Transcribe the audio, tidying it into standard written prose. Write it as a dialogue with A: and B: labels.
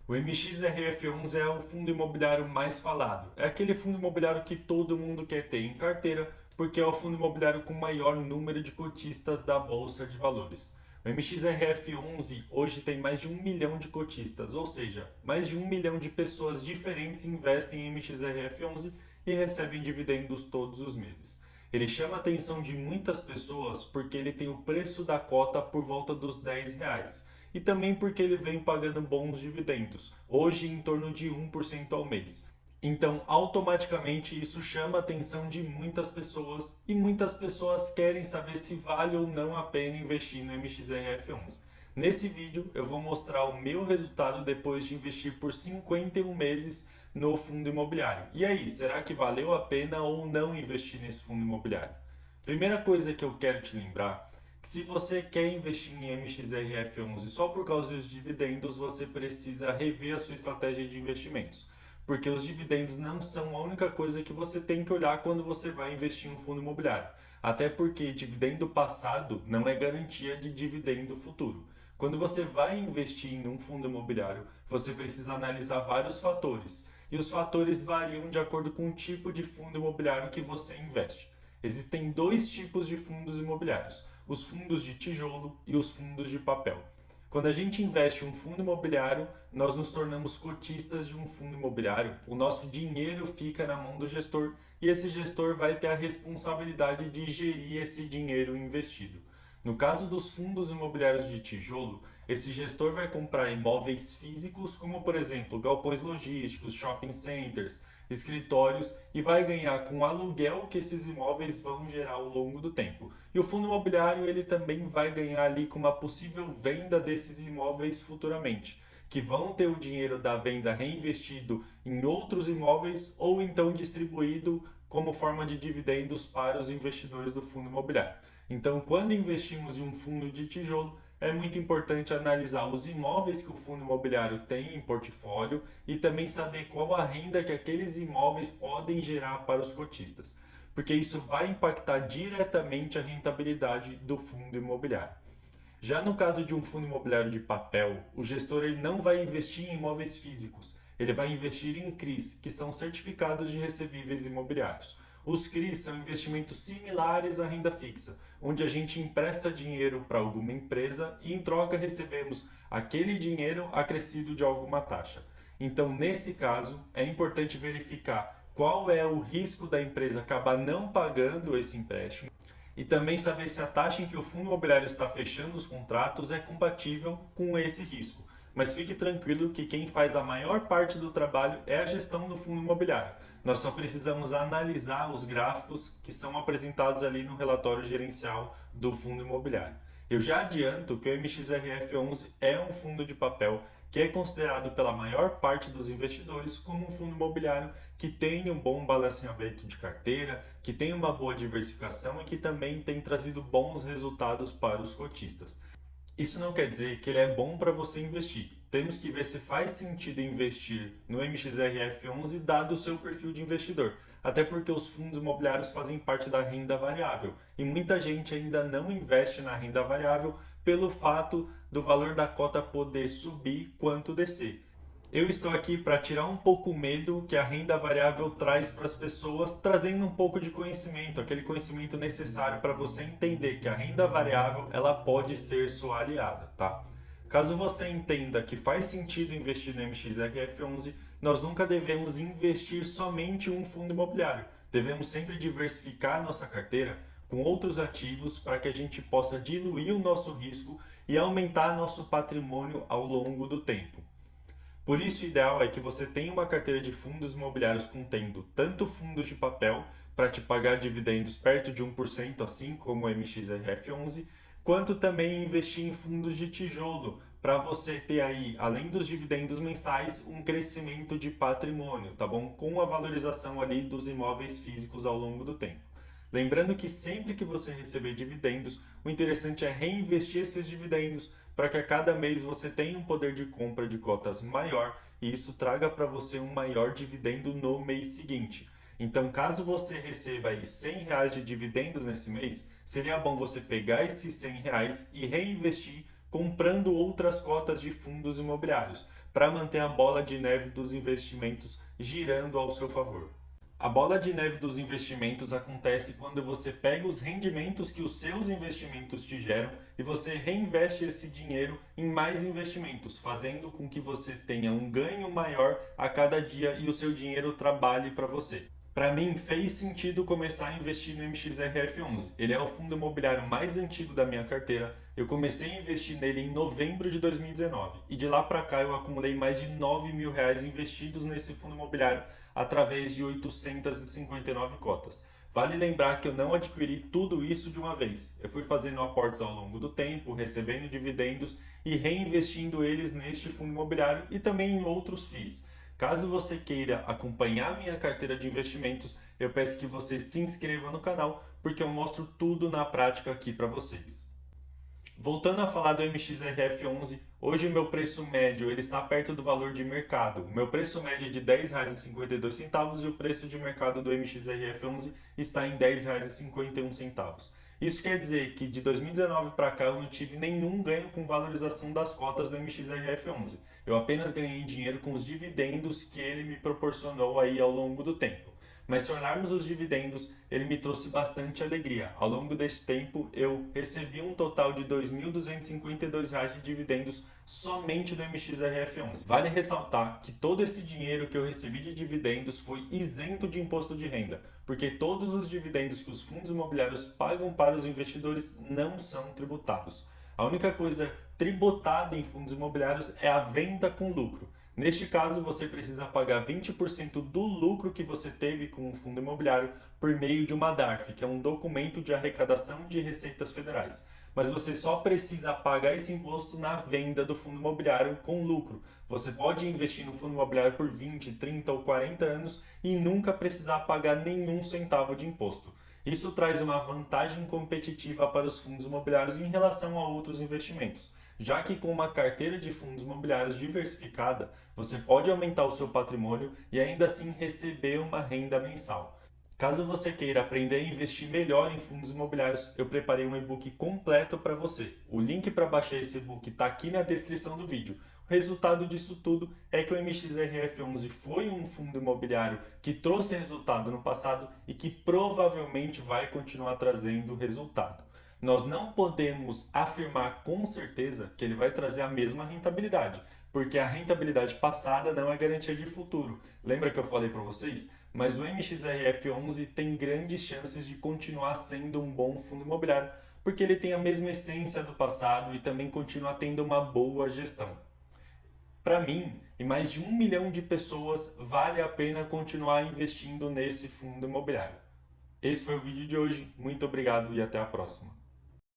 A: O MXRF11 é o fundo imobiliário mais falado. É aquele fundo imobiliário que todo mundo quer ter em carteira, porque é o fundo imobiliário com maior número de cotistas da Bolsa de Valores. O MXRF11 hoje tem mais de 1 milhão de cotistas, ou seja, mais de 1 milhão de pessoas diferentes investem em MXRF11 e recebem dividendos todos os meses. Ele chama a atenção de muitas pessoas porque ele tem o preço da cota por volta dos R$ 10 e também porque ele vem pagando bons dividendos, hoje em torno de 1% ao mês. Então, automaticamente, isso chama a atenção de muitas pessoas e muitas pessoas querem saber se vale ou não a pena investir no MXRF11. Nesse vídeo, eu vou mostrar o meu resultado depois de investir por 51 meses no fundo imobiliário. E aí, será que valeu a pena ou não investir nesse fundo imobiliário? Primeira coisa que eu quero te lembrar que se você quer investir em MXRF11 só por causa dos dividendos, você precisa rever a sua estratégia de investimentos. Porque os dividendos não são a única coisa que você tem que olhar quando você vai investir em um fundo imobiliário. Até porque dividendo passado não é garantia de dividendo futuro. Quando você vai investir em um fundo imobiliário, você precisa analisar vários fatores. E os fatores variam de acordo com o tipo de fundo imobiliário que você investe. Existem dois tipos de fundos imobiliários: os fundos de tijolo e os fundos de papel. Quando a gente investe em um fundo imobiliário, nós nos tornamos cotistas de um fundo imobiliário, o nosso dinheiro fica na mão do gestor e esse gestor vai ter a responsabilidade de gerir esse dinheiro investido. No caso dos fundos imobiliários de tijolo, esse gestor vai comprar imóveis físicos, como por exemplo galpões logísticos, shopping centers, escritórios, e vai ganhar com o aluguel que esses imóveis vão gerar ao longo do tempo. E o fundo imobiliário ele também vai ganhar ali com uma possível venda desses imóveis futuramente, que vão ter o dinheiro da venda reinvestido em outros imóveis ou então distribuído como forma de dividendos para os investidores do fundo imobiliário. Então, quando investimos em um fundo de tijolo, é muito importante analisar os imóveis que o fundo imobiliário tem em portfólio e também saber qual a renda que aqueles imóveis podem gerar para os cotistas, porque isso vai impactar diretamente a rentabilidade do fundo imobiliário. Já no caso de um fundo imobiliário de papel, o gestor ele não vai investir em imóveis físicos, ele vai investir em CRIs, que são certificados de recebíveis imobiliários. Os CRIs são investimentos similares à renda fixa, onde a gente empresta dinheiro para alguma empresa e em troca recebemos aquele dinheiro acrescido de alguma taxa. Então, nesse caso, é importante verificar qual é o risco da empresa acabar não pagando esse empréstimo e também saber se a taxa em que o fundo imobiliário está fechando os contratos é compatível com esse risco. Mas fique tranquilo que quem faz a maior parte do trabalho é a gestão do fundo imobiliário. Nós só precisamos analisar os gráficos que são apresentados ali no relatório gerencial do fundo imobiliário. Eu já adianto que o MXRF11 é um fundo de papel que é considerado pela maior parte dos investidores como um fundo imobiliário que tem um bom balanceamento de carteira, que tem uma boa diversificação e que também tem trazido bons resultados para os cotistas. Isso não quer dizer que ele é bom para você investir. Temos que ver se faz sentido investir no MXRF11 dado o seu perfil de investidor. Até porque os fundos imobiliários fazem parte da renda variável e muita gente ainda não investe na renda variável pelo fato do valor da cota poder subir quanto descer. Eu estou aqui para tirar um pouco o medo que a renda variável traz para as pessoas, trazendo um pouco de conhecimento, aquele conhecimento necessário para você entender que a renda variável ela pode ser sua aliada, tá? Caso você entenda que faz sentido investir no MXRF11, nós nunca devemos investir somente em um fundo imobiliário. Devemos sempre diversificar nossa carteira com outros ativos para que a gente possa diluir o nosso risco e aumentar nosso patrimônio ao longo do tempo. Por isso, o ideal é que você tenha uma carteira de fundos imobiliários contendo tanto fundos de papel para te pagar dividendos perto de 1%, assim como o MXRF11, quanto também investir em fundos de tijolo para você ter aí, além dos dividendos mensais, um crescimento de patrimônio, tá bom? Com a valorização ali dos imóveis físicos ao longo do tempo. Lembrando que sempre que você receber dividendos, o interessante é reinvestir esses dividendos para que a cada mês você tenha um poder de compra de cotas maior e isso traga para você um maior dividendo no mês seguinte. Então, caso você receba aí R$ 100 de dividendos nesse mês, seria bom você pegar esses R$ 100 e reinvestir comprando outras cotas de fundos imobiliários, para manter a bola de neve dos investimentos girando ao seu favor. A bola de neve dos investimentos acontece quando você pega os rendimentos que os seus investimentos te geram e você reinveste esse dinheiro em mais investimentos, fazendo com que você tenha um ganho maior a cada dia e o seu dinheiro trabalhe para você. Para mim, fez sentido começar a investir no MXRF11. Ele é o fundo imobiliário mais antigo da minha carteira. Eu comecei a investir nele em novembro de 2019 e de lá para cá eu acumulei mais de R$ 9.000 investidos nesse fundo imobiliário através de 859 cotas. Vale lembrar que eu não adquiri tudo isso de uma vez. Eu fui fazendo aportes ao longo do tempo, recebendo dividendos e reinvestindo eles neste fundo imobiliário e também em outros FIIs. Caso você queira acompanhar minha carteira de investimentos, eu peço que você se inscreva no canal, porque eu mostro tudo na prática aqui para vocês. Voltando a falar do MXRF11, hoje o meu preço médio ele está perto do valor de mercado. O meu preço médio é de R$ 10,52 e o preço de mercado do MXRF11 está em R$ 10,51. Isso quer dizer que de 2019 para cá eu não tive nenhum ganho com valorização das cotas do MXRF11. Eu apenas ganhei dinheiro com os dividendos que ele me proporcionou aí ao longo do tempo. Mas se olharmos os dividendos, ele me trouxe bastante alegria. Ao longo deste tempo, eu recebi um total de R$ 2.252 de dividendos somente do MXRF11. Vale ressaltar que todo esse dinheiro que eu recebi de dividendos foi isento de imposto de renda, porque todos os dividendos que os fundos imobiliários pagam para os investidores não são tributados. A única coisa tributada em fundos imobiliários é a venda com lucro. Neste caso, você precisa pagar 20% do lucro que você teve com o fundo imobiliário por meio de uma DARF, que é um documento de arrecadação de receitas federais. Mas você só precisa pagar esse imposto na venda do fundo imobiliário com lucro. Você pode investir no fundo imobiliário por 20, 30 ou 40 anos e nunca precisar pagar nenhum centavo de imposto. Isso traz uma vantagem competitiva para os fundos imobiliários em relação a outros investimentos, já que com uma carteira de fundos imobiliários diversificada, você pode aumentar o seu patrimônio e ainda assim receber uma renda mensal. Caso você queira aprender a investir melhor em fundos imobiliários, eu preparei um e-book completo para você. O link para baixar esse e-book está aqui na descrição do vídeo. O resultado disso tudo é que o MXRF11 foi um fundo imobiliário que trouxe resultado no passado e que provavelmente vai continuar trazendo resultado. Nós não podemos afirmar com certeza que ele vai trazer a mesma rentabilidade, porque a rentabilidade passada não é garantia de futuro. Lembra que eu falei para vocês? Mas o MXRF11 tem grandes chances de continuar sendo um bom fundo imobiliário, porque ele tem a mesma essência do passado e também continua tendo uma boa gestão. Para mim e mais de 1 milhão de pessoas, vale a pena continuar investindo nesse fundo imobiliário. Esse foi o vídeo de hoje. Muito obrigado e até a próxima.